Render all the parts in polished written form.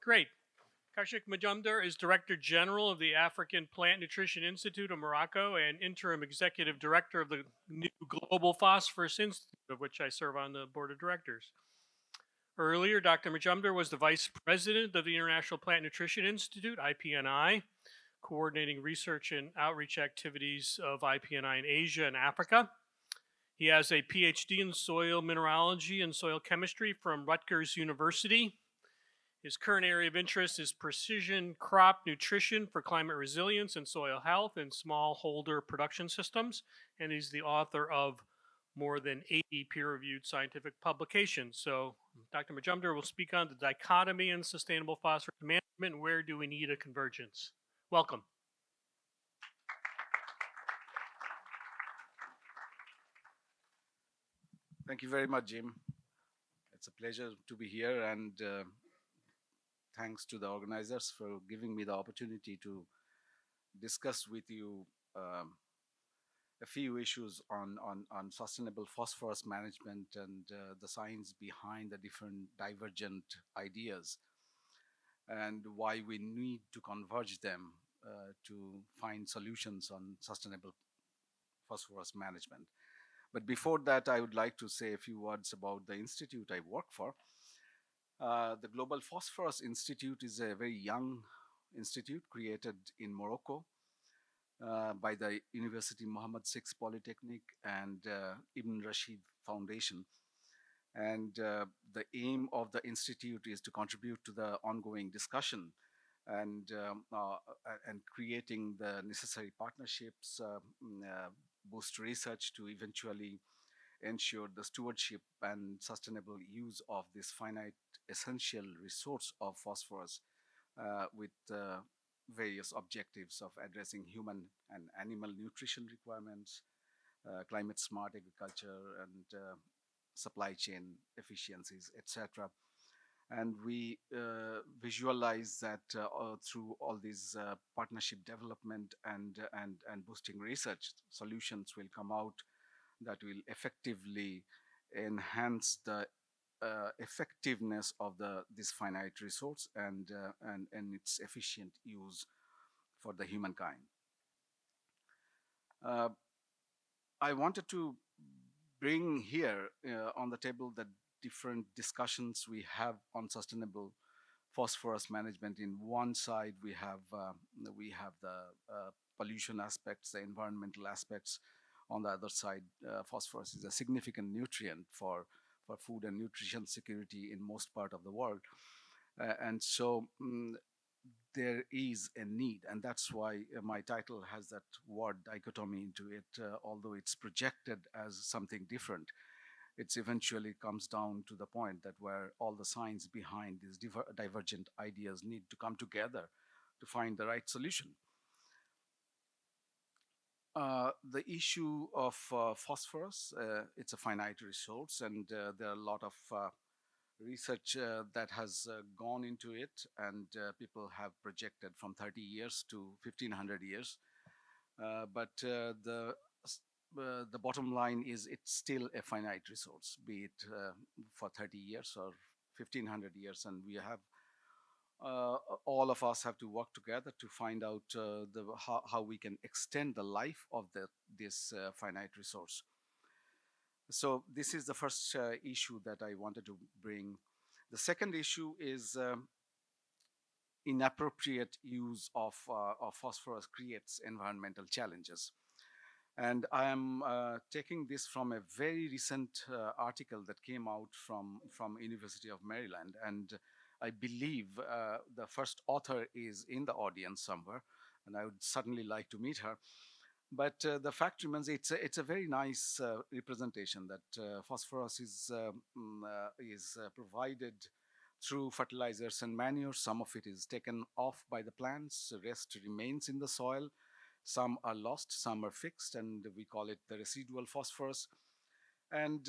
Great. Kaushik Majumdar is Director General of the African Plant Nutrition Institute of Morocco and Interim Executive Director of the new Global Phosphorus Institute, of which I serve on the Board of Directors. Earlier, Dr. Majumdar was the Vice President of the International Plant Nutrition Institute, IPNI, coordinating research and outreach activities of IPNI in Asia and Africa. He has a PhD in soil mineralogy and soil chemistry from Rutgers University. His current area of interest is precision crop nutrition for climate resilience and soil health in smallholder production systems, and he's the author of more than 80 peer-reviewed scientific publications. So Dr. Majumdar will speak on the dichotomy in sustainable phosphorus management. Where do we need a convergence? Welcome. Thank you very much, Jim. It's a pleasure to be here, and thanks to the organizers for giving me the opportunity to discuss with you a few issues on sustainable phosphorus management and the science behind the different divergent ideas and why we need to converge them to find solutions on sustainable phosphorus management. But before that, I would like to say a few words about the institute I work for. The Global Phosphorus Institute is a very young institute created in Morocco by the University Mohammed VI Polytechnic and Ibn Rashid Foundation. And the aim of the institute is to contribute to the ongoing discussion and creating the necessary partnerships, boost research to eventually ensure the stewardship and sustainable use of this finite essential resource of phosphorus with various objectives of addressing human and animal nutrition requirements, climate smart agriculture, and supply chain efficiencies, etc. And we visualize that through all these partnership development and boosting research, solutions will come out that will effectively enhance the effectiveness of this finite resource and its efficient use for the humankind. I wanted to bring here on the table the different discussions we have on sustainable phosphorus management. In one side, we have the pollution aspects, the environmental aspects. On the other side, phosphorus is a significant nutrient for food and nutrition security in most part of the world. And so there is a need, and that's why my title has that word dichotomy into it, although it's projected as something different. It eventually comes down to the point that where all the science behind these divergent ideas need to come together to find the right solution. The issue of phosphorus, it's a finite resource, and there are a lot of research that has gone into it, and people have projected from 30 years to 1500 years. But the bottom line is it's still a finite resource, be it for 30 years or 1500 years, and we have all of us have to work together to find out how we can extend the life of this finite resource. So this is the first issue that I wanted to bring. The second issue is inappropriate use of phosphorus creates environmental challenges. And I am taking this from a very recent article that came out from University of Maryland. And I believe the first author is in the audience somewhere, and I would certainly like to meet her. But the fact remains, it's a very nice representation that phosphorus is provided through fertilizers and manure. Some of it is taken off by the plants, the rest remains in the soil. Some are lost, some are fixed, and we call it the residual phosphorus. And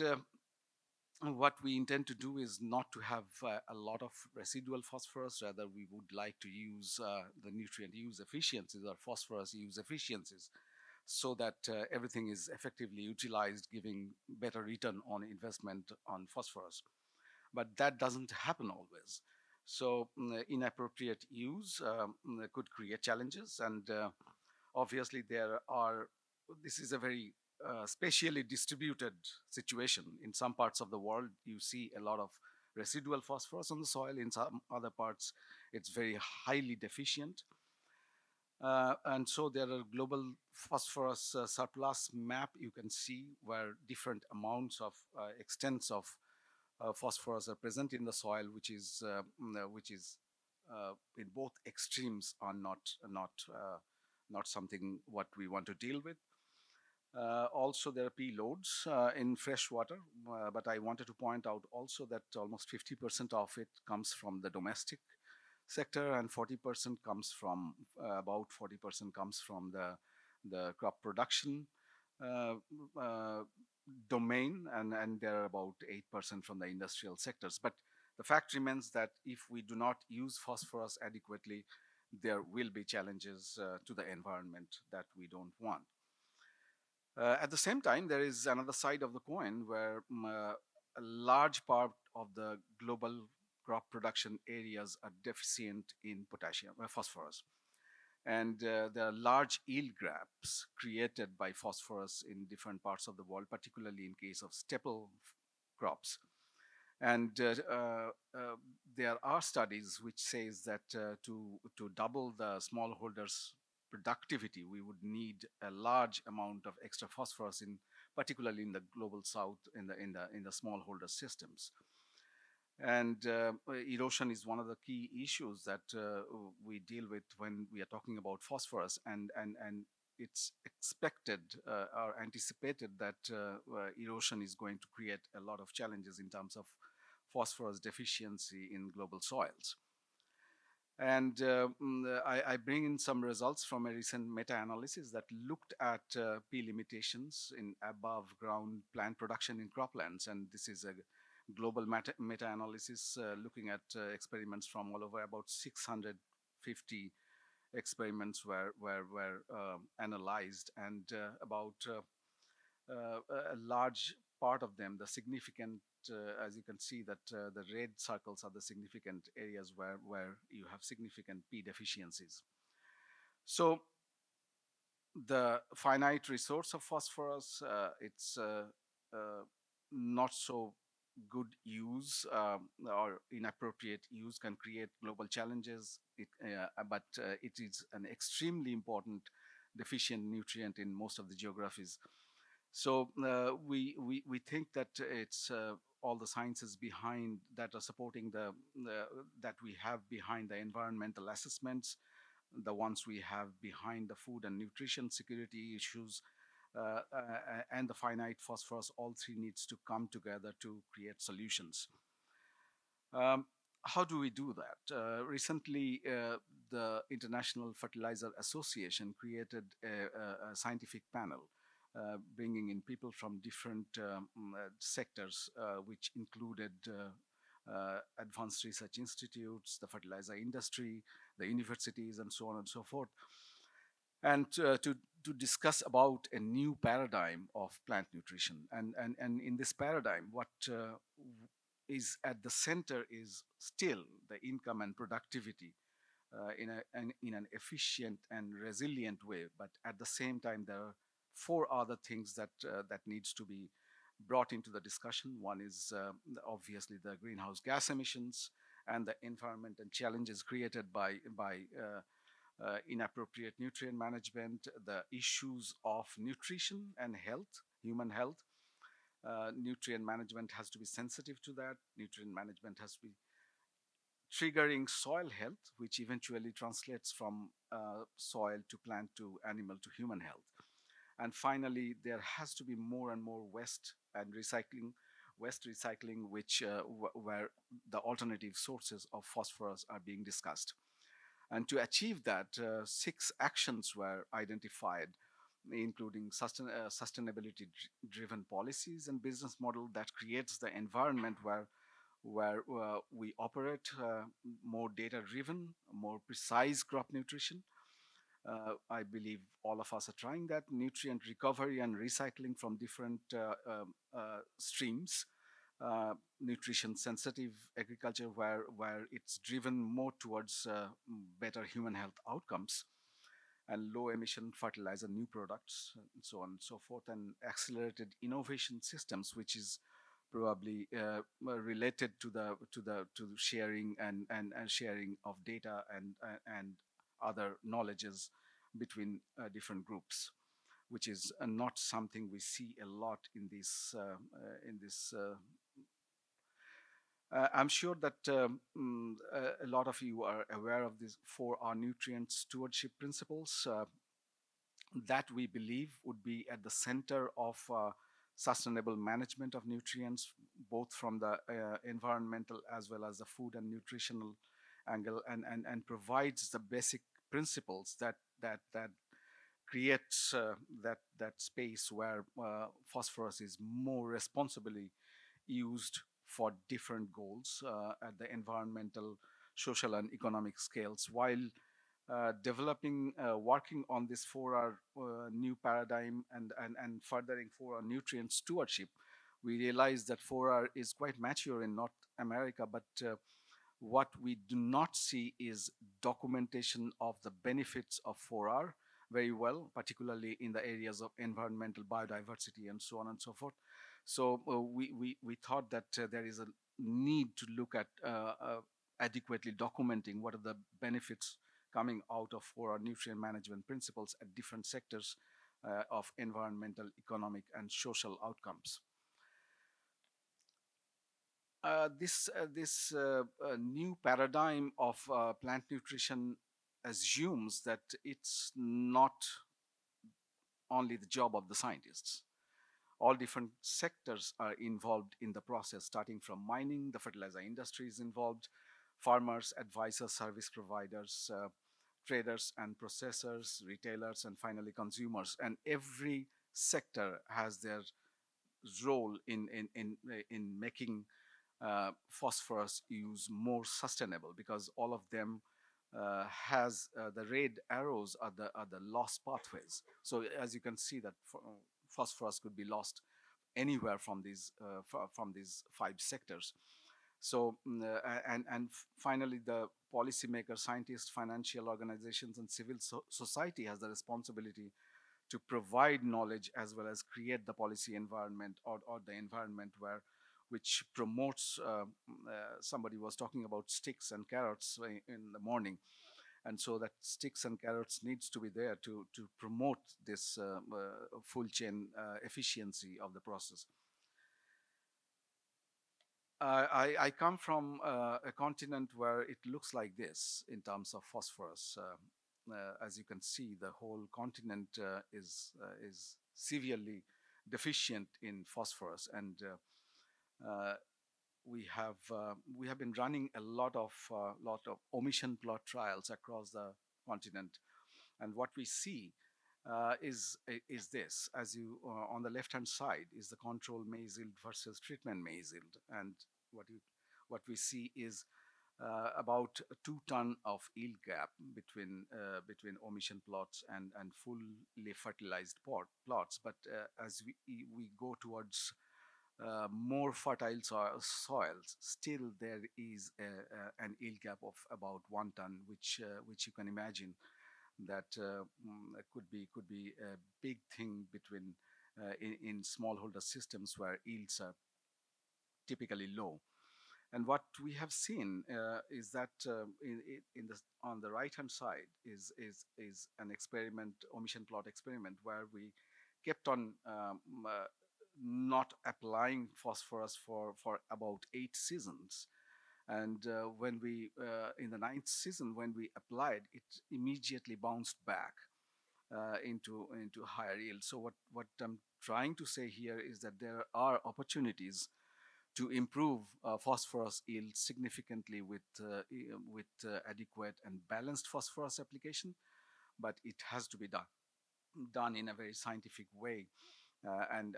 what we intend to do is not to have a lot of residual phosphorus. Rather, we would like to use the nutrient use efficiencies or phosphorus use efficiencies so that everything is effectively utilized, giving better return on investment on phosphorus. But that doesn't happen always. So inappropriate use could create challenges, and obviously this is a very spatially distributed situation. In some parts of the world, you see a lot of residual phosphorus on the soil. In some other parts, it's very highly deficient. And so there are global phosphorus surplus map you can see where different amounts of extents of phosphorus are present in the soil, which is in both extremes are not something what we want to deal with. Also, there are P loads in fresh water, but I wanted to point out also that almost 50% of it comes from the domestic sector, and 40% comes from about 40% comes from the crop production uh, uh, domain, and there are about 8% from the industrial sectors. But the fact remains that if we do not use phosphorus adequately, there will be challenges to the environment that we don't want. At the same time, there is another side of the coin where a large part of the global crop production areas are deficient in potassium, phosphorus. And there are large yield gaps created by phosphorus in different parts of the world, particularly in case of staple crops. And there are studies which says that to double the smallholders' productivity, we would need a large amount of extra phosphorus in, particularly in the global south, in the smallholder systems. And erosion is one of the key issues that we deal with when we are talking about phosphorus, and it's expected or anticipated that erosion is going to create a lot of challenges in terms of phosphorus deficiency in global soils. And I bring in some results from a recent meta-analysis that looked at P limitations in above ground plant production in croplands. And this is a global meta-analysis looking at experiments from all over. About 650 experiments were analyzed, and about a large part of them, the significant, as you can see, that the red circles are the significant areas where you have significant P deficiencies. So the finite resource of phosphorus, it's not so good use or inappropriate use can create global challenges, but it is an extremely important deficient nutrient in most of the geographies. So we think that it's all the sciences behind that are supporting that we have behind the environmental assessments, the ones we have behind the food and nutrition security issues, and the finite phosphorus. All three needs to come together to create solutions. How do we do that? Recently, the International Fertilizer Association created a scientific panel bringing in people from different sectors, which included advanced research institutes, the fertilizer industry, the universities, and so on and so forth, and to discuss about a new paradigm of plant nutrition. And in this paradigm, what is at the center is still the income and productivity in an efficient and resilient way. But at the same time, there are four other things that needs to be brought into the discussion. One is obviously the greenhouse gas emissions and the environment and challenges created by inappropriate nutrient management, the issues of nutrition and health, human health. Nutrient management has to be sensitive to that. Nutrient management has to be triggering soil health, which eventually translates from soil to plant to animal to human health. And finally, there has to be more and more waste recycling, which where the alternative sources of phosphorus are being discussed. And to achieve that, 6 actions were identified, including sustainability-driven policies and business model that creates the environment where we operate more data-driven, more precise crop nutrition. I believe all of us are trying that. Nutrient recovery and recycling from different streams, nutrition sensitive agriculture where it's driven more towards better human health outcomes, and low emission fertilizer new products and so on and so forth, and accelerated innovation systems, which is probably related to the sharing and sharing of data and other knowledges between different groups, which is not something we see a lot in this I'm sure that a lot of you are aware of these 4R nutrient stewardship principles that we believe would be at the center of sustainable management of nutrients, both from the environmental as well as the food and nutritional angle, and provides the basic principles that creates that space where phosphorus is more responsibly used for different goals at the environmental, social, and economic scales, while working on this 4R new paradigm and furthering 4R nutrient stewardship. We realize that 4R is quite mature in North America, but what we do not see is documentation of the benefits of 4R very well, particularly in the areas of environmental biodiversity and so on and so forth. So we thought that there is a need to look at adequately documenting what are the benefits coming out of 4R nutrient management principles at different sectors of environmental, economic, and social outcomes. This new paradigm of plant nutrition assumes that it's not only the job of the scientists. All different sectors are involved in the process, starting from mining, the fertilizer industry is involved, farmers, advisors, service providers, traders and processors, retailers, and finally consumers. And every sector has their role in making phosphorus use more sustainable, because all of them has the red arrows are the loss pathways. So as you can see that phosphorus could be lost anywhere from these 5 sectors. So finally, the policymakers, scientists, financial organizations, and civil society has the responsibility to provide knowledge as well as create the policy environment or the environment which promotes. Somebody was talking about sticks and carrots in the morning, and so that sticks and carrots needs to be there to promote this full chain efficiency of the process. I come from a continent where it looks like this in terms of phosphorus. As you can see, the whole continent is severely deficient in phosphorus, and we have been running a lot of omission plot trials across the continent, and what we see is this. As you on the left hand side is the control maize yield versus treatment maize yield, and what we see is about 2 ton of yield gap between omission plots and fully fertilized plots. But as we go towards more fertile soils, still there is an yield gap of about 1 ton, which you can imagine that could be a big thing between in smallholder systems where yields are typically low. And what we have seen is that on the right hand side is an experiment, omission plot experiment, where we kept on not applying phosphorus for about 8 seasons. And when we in the 9th season, when we applied, it immediately bounced back into higher yield. So what I'm trying to say here is that there are opportunities to improve phosphorus yield significantly with adequate and balanced phosphorus application, but it has to be done in a very scientific way, and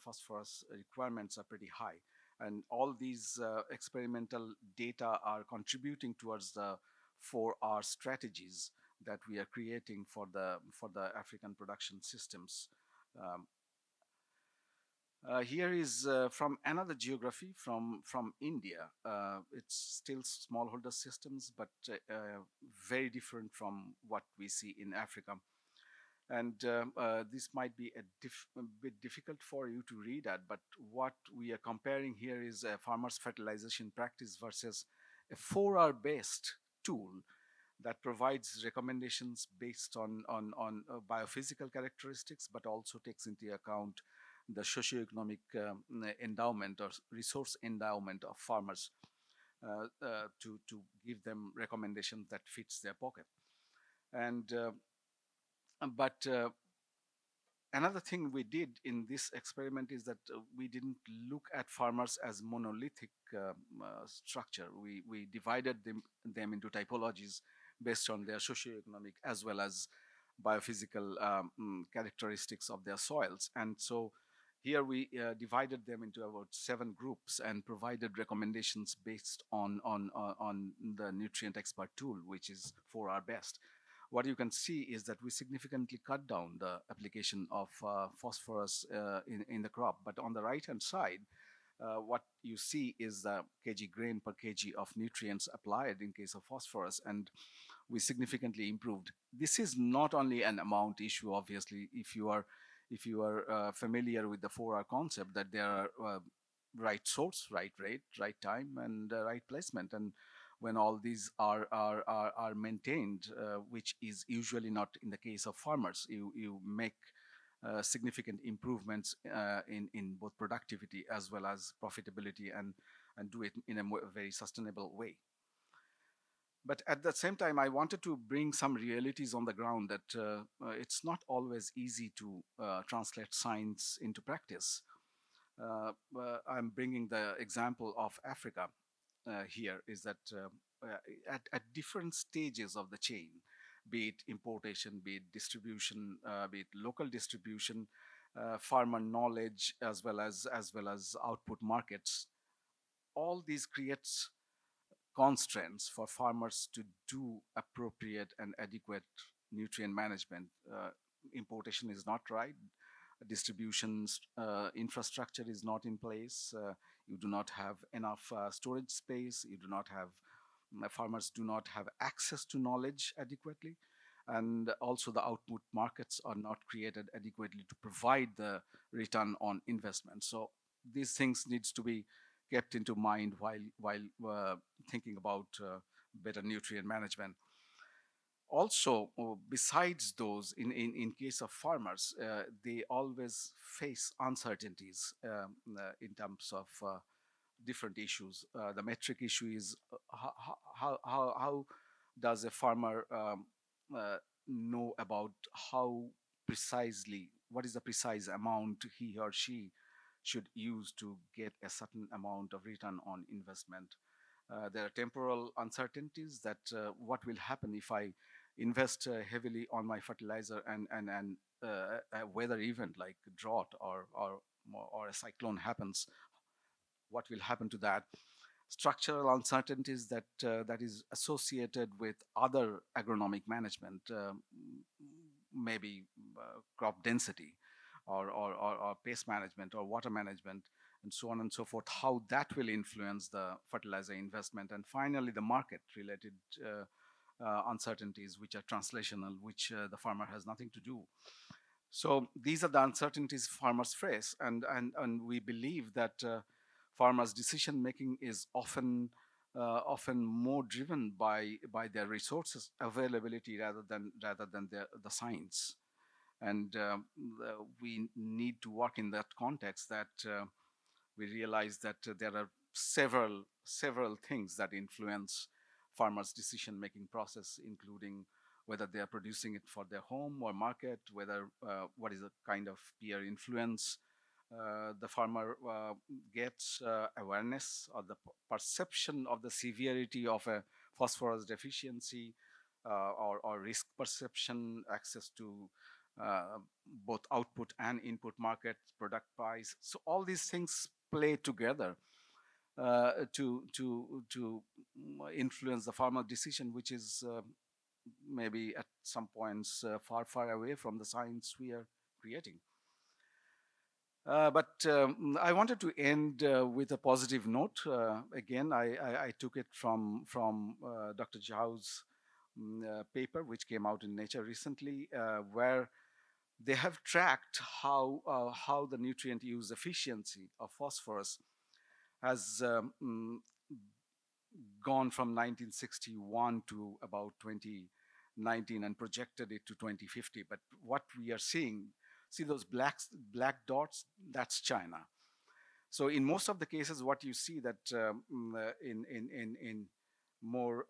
phosphorus requirements are pretty high, and all these experimental data are contributing towards the 4R strategies that we are creating for the African production systems. Here is from another geography from India. It's still smallholder systems, but very different from what we see in Africa. And this might be a bit difficult for you to read at, but what we are comparing here is a farmer's fertilization practice versus a 4R based tool that provides recommendations based on biophysical characteristics, but also takes into account the socioeconomic endowment or resource endowment of farmers to give them recommendations that fits their pocket. And but another thing we did in this experiment is that we didn't look at farmers as monolithic structure. We divided them into typologies based on their socioeconomic as well as biophysical characteristics of their soils. And so here we divided them into about 7 groups and provided recommendations based on the nutrient expert tool, which is 4R best. What you can see is that we significantly cut down the application of phosphorus in the crop. But on the right-hand side, what you see is the kg grain per kg of nutrients applied in case of phosphorus, and we significantly improved. This is not only an amount issue, obviously. If you are familiar with the 4R concept, that there are right source, right rate, right time, and right placement, and when all these are maintained, which is usually not in the case of farmers, you make significant improvements in both productivity as well as profitability, and do it in a very sustainable way. But at the same time, I wanted to bring some realities on the ground that it's not always easy to translate science into practice. I'm bringing the example of Africa here, is that at different stages of the chain, be it importation, be it distribution, be it local distribution, farmer knowledge, as well as output markets, all these creates constraints for farmers to do appropriate and adequate nutrient management. Importation is not right. Distribution infrastructure is not in place. You do not have enough storage space. You do not have farmers do not have access to knowledge adequately, and also the output markets are not created adequately to provide the return on investment. So these things needs to be kept into mind while thinking about better nutrient management. Also, besides those, in case of farmers, they always face uncertainties in terms of different issues. The metric issue is how does a farmer know about how precisely, what is the precise amount he or she should use to get a certain amount of return on investment. There are temporal uncertainties that what will happen if I invest heavily on my fertilizer and a weather event like drought or a cyclone happens, what will happen to that? Structural uncertainties that is associated with other agronomic management, maybe crop density or pest management or water management, and so on and so forth, how that will influence the fertilizer investment. And finally, the market related uncertainties, which are translational, which the farmer has nothing to do. So these are the uncertainties farmers face, and we believe that farmers' decision making is often more driven by their resources availability rather than the science. And we need to work in that context, that we realize that there are several things that influence farmers' decision making process, including whether they are producing it for their home or market, whether what is the kind of peer influence the farmer gets, awareness or the perception of the severity of a phosphorus deficiency, or risk perception, access to both output and input market, product price. So all these things play together to influence the farmer decision, which is maybe at some points far away from the science we are creating. But I wanted to end with a positive note. Again, I took it from Dr. Zhao's paper, which came out in Nature recently, where they have tracked how the nutrient use efficiency of phosphorus has gone from 1961 to about 2019 and projected it to 2050. But what we are seeing, see those black dots, that's China. So in most of the cases, what you see that in more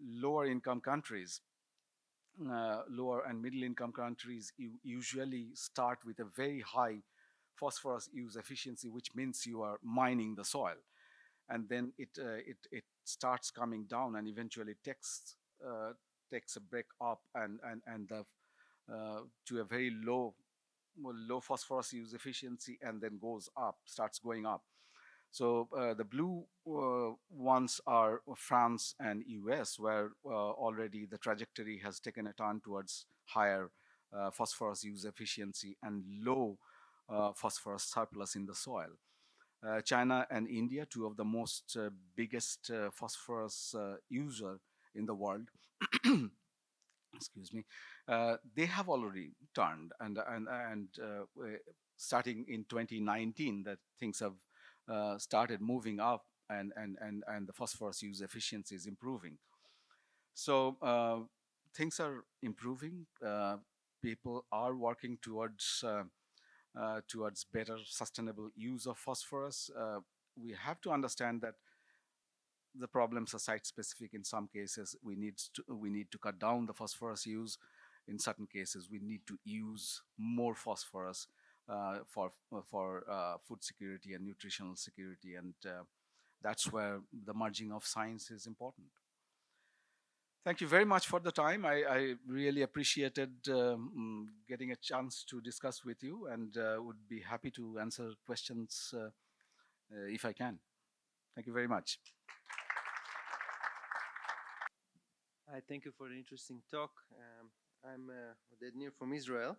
lower income countries, lower and middle income countries, you usually start with a very high phosphorus use efficiency, which means you are mining the soil, and then it starts coming down and eventually takes a break up and the to a very low phosphorus use efficiency, and then starts going up. So the blue ones are France and US, where already the trajectory has taken a turn towards higher phosphorus use efficiency and low phosphorus surplus in the soil. China and India, two of the most biggest phosphorus user in the world, excuse me, they have already turned, and starting in 2019, that things have started moving up, and the phosphorus use efficiency is improving. So things are improving. People are working towards better sustainable use of phosphorus. We have to understand that the problems are site specific. In some cases, we need to cut down the phosphorus use. In certain cases, we need to use more phosphorus for food security and nutritional security, and that's where the merging of science is important. Thank you very much for the time. I really appreciated getting a chance to discuss with you, and would be happy to answer questions if I can. Thank you very much. I thank you for the interesting talk. I'm Oded from Israel.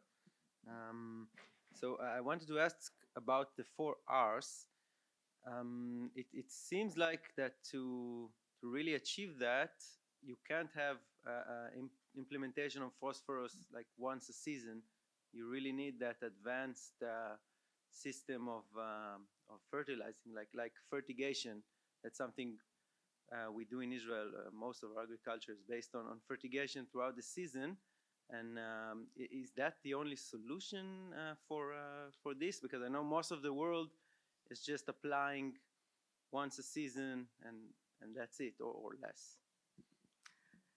So I wanted to ask about the 4 Rs. It seems like that to really achieve that, you can't have implementation of phosphorus like once a season. You really need that advanced system of fertilizing, like fertigation. That's something we do in Israel. Most of our agriculture is based on fertigation throughout the season. And is that the only solution for this? Because I know most of the world is just applying once a season, and that's it, or less.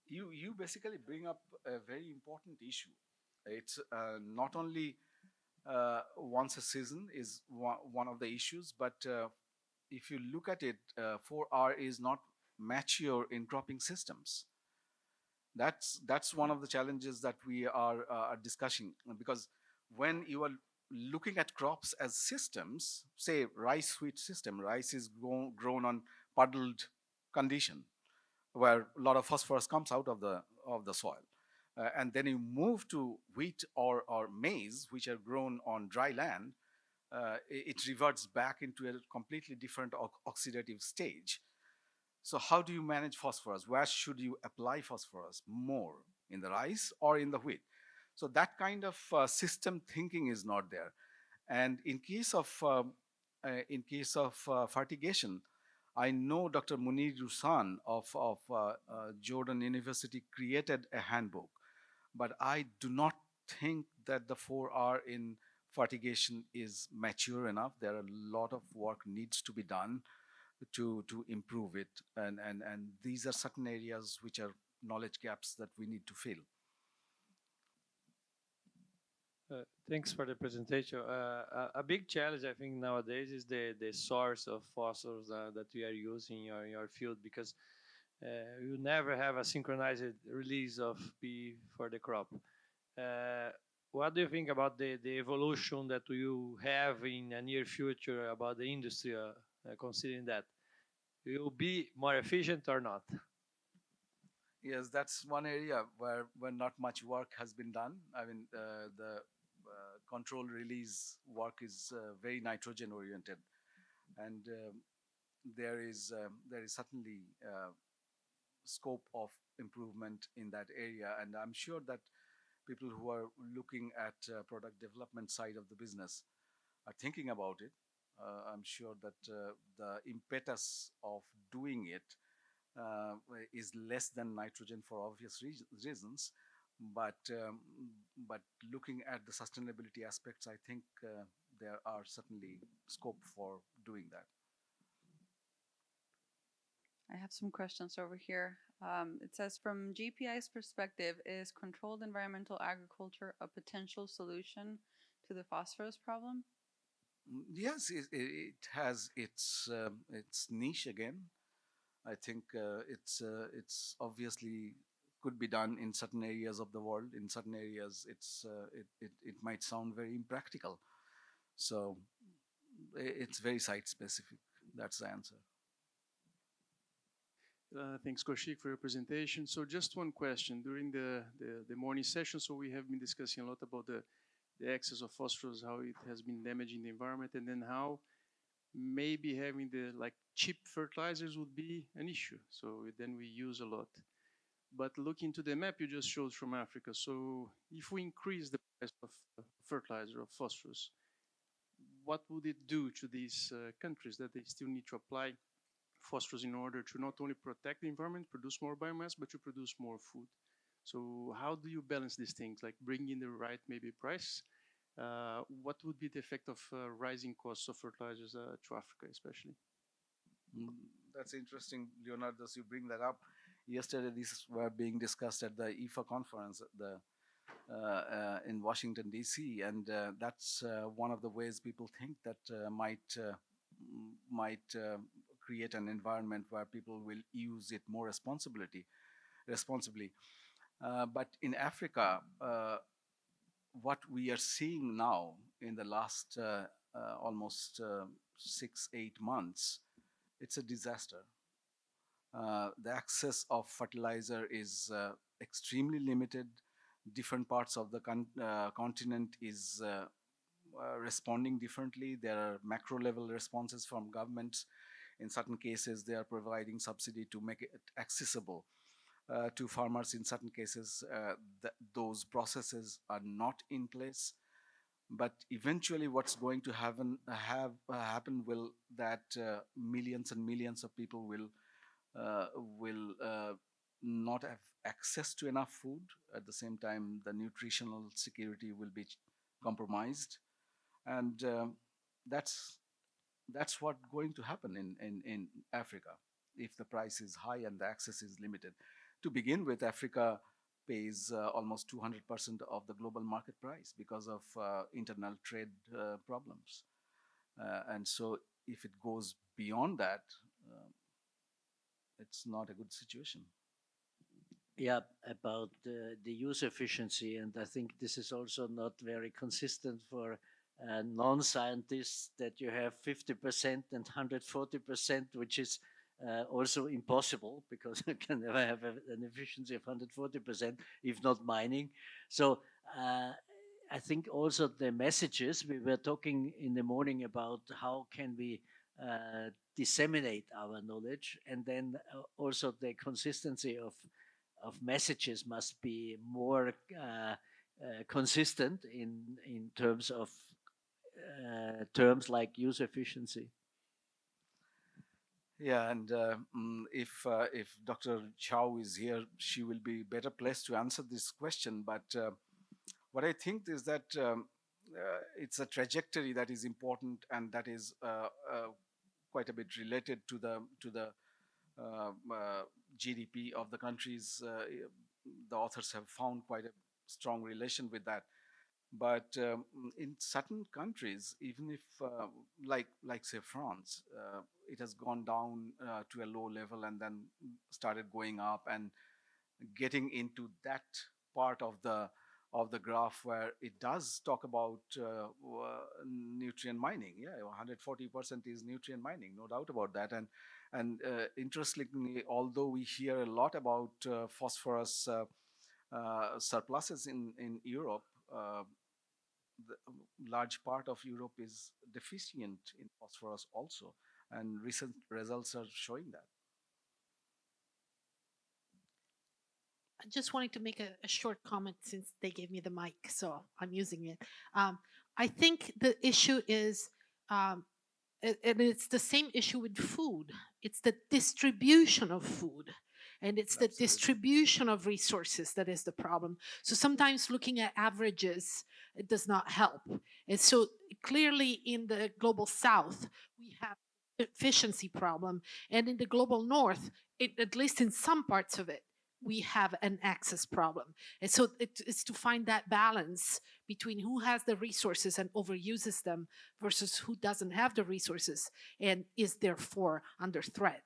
You basically bring up a very important issue. It's not only once a season is one of the issues, but if you look at it, 4R is not mature in cropping systems. That's one of the challenges that we are discussing, because when you are looking at crops as systems, say rice wheat system, rice is grown on puddled condition, where a lot of phosphorus comes out of the soil. And then you move to wheat or maize, which are grown on dry land, it reverts back into a completely different oxidative stage. So how do you manage phosphorus? Where should you apply phosphorus more, in the rice or in the wheat? So that kind of system thinking is not there. And in case of fertigation, I know Dr. Munir Rusan of Jordan University created a handbook, but I do not think that the 4R in fertigation is mature enough. There are a lot of work needs to be done to improve it, and these are certain areas which are knowledge gaps that we need to fill. Thanks for the presentation. A big challenge, I think, nowadays is the source of phosphorus that we are using in your field, because you never have a synchronized release of P for the crop. What do you think about the evolution that you have in the near future about the industry, considering that? Will be more efficient or not? Yes, that's one area where not much work has been done. I mean, the control release work is very nitrogen oriented, and there is certainly scope of improvement in that area. And I'm sure that people who are looking at product development side of the business are thinking about it. I'm sure that the impetus of doing it is less than nitrogen for obvious reasons. But but looking at the sustainability aspects, I think there are certainly scope for doing that. I have some questions over here. It says, from GPI's perspective, is controlled environmental agriculture a potential solution to the phosphorus problem? Yes, it has its niche again. I think it's obviously could be done in certain areas of the world. In certain areas, it might sound very impractical. So it's very site specific. That's the answer. Thanks, Kaushik, for your presentation. So just one question. During the morning session, so we have been discussing a lot about the excess of phosphorus, how it has been damaging the environment, and then how maybe having the cheap fertilizers would be an issue. So then we use a lot. But looking to the map you just showed from Africa, so if we increase the price of fertilizer, of phosphorus, what would it do to these countries that they still need to apply phosphorus in order to not only protect the environment, produce more biomass, but to produce more food? So how do you balance these things, like bring in the right maybe price? What would be the effect of rising costs of fertilizers to Africa, especially? That's interesting, Leonardo, you bring that up. Yesterday, these were being discussed at the IFA conference in Washington, D.C., and that's one of the ways people think that might create an environment where people will use it more responsibly. But in Africa, what we are seeing now in the last almost 6-8 months, it's a disaster. The access of fertilizer is extremely limited. Different parts of the continent is responding differently. There are macro level responses from governments. In certain cases, they are providing subsidy to make it accessible to farmers. In certain cases, those processes are not in place. But eventually, what's going to happen will that millions and millions of people will not have access to enough food. At the same time, the nutritional security will be compromised, and that's what's going to happen in Africa if the price is high and the access is limited. To begin with, Africa pays almost 200% of the global market price because of internal trade problems, and so if it goes beyond that, it's not a good situation. Yeah, about the use efficiency, and I think this is also not very consistent for non-scientists that you have 50% and 140%, which is also impossible because you can never have an efficiency of 140% if not mining. So I think also the messages, we were talking in the morning about how can we disseminate our knowledge, and then also the consistency of messages must be more consistent in terms of terms like use efficiency. Yeah, and if Dr. Chow is here, she will be better placed to answer this question. But what I think is that it's a trajectory that is important, and that is quite a bit related to the GDP of the countries. The authors have found quite a strong relation with that. But in certain countries, even if, like say France, it has gone down to a low level and then started going up and getting into that part of the graph where it does talk about nutrient mining. Yeah, 140% is nutrient mining, no doubt about that. And interestingly, although we hear a lot about phosphorus surpluses in Europe, the large part of Europe is deficient in phosphorus also, and recent results are showing that. I just wanted to make a short comment since they gave me the mic, so I'm using it. I think the issue is, and it's the same issue with food. It's the distribution of food, and it's the Absolutely. distribution of resources that is the problem. So sometimes looking at averages, it does not help. And so clearly in the global south, we have efficiency problem, and in the global north, at least in some parts of it, we have an access problem. And so it's to find that balance between who has the resources and overuses them versus who doesn't have the resources and is therefore under threat.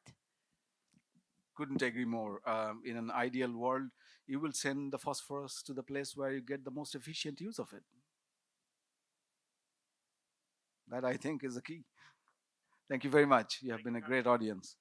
Couldn't agree more. In an ideal world, you will send the phosphorus to the place where you get the most efficient use of it. That, I think, is the key. Thank you very much. You have been a great audience.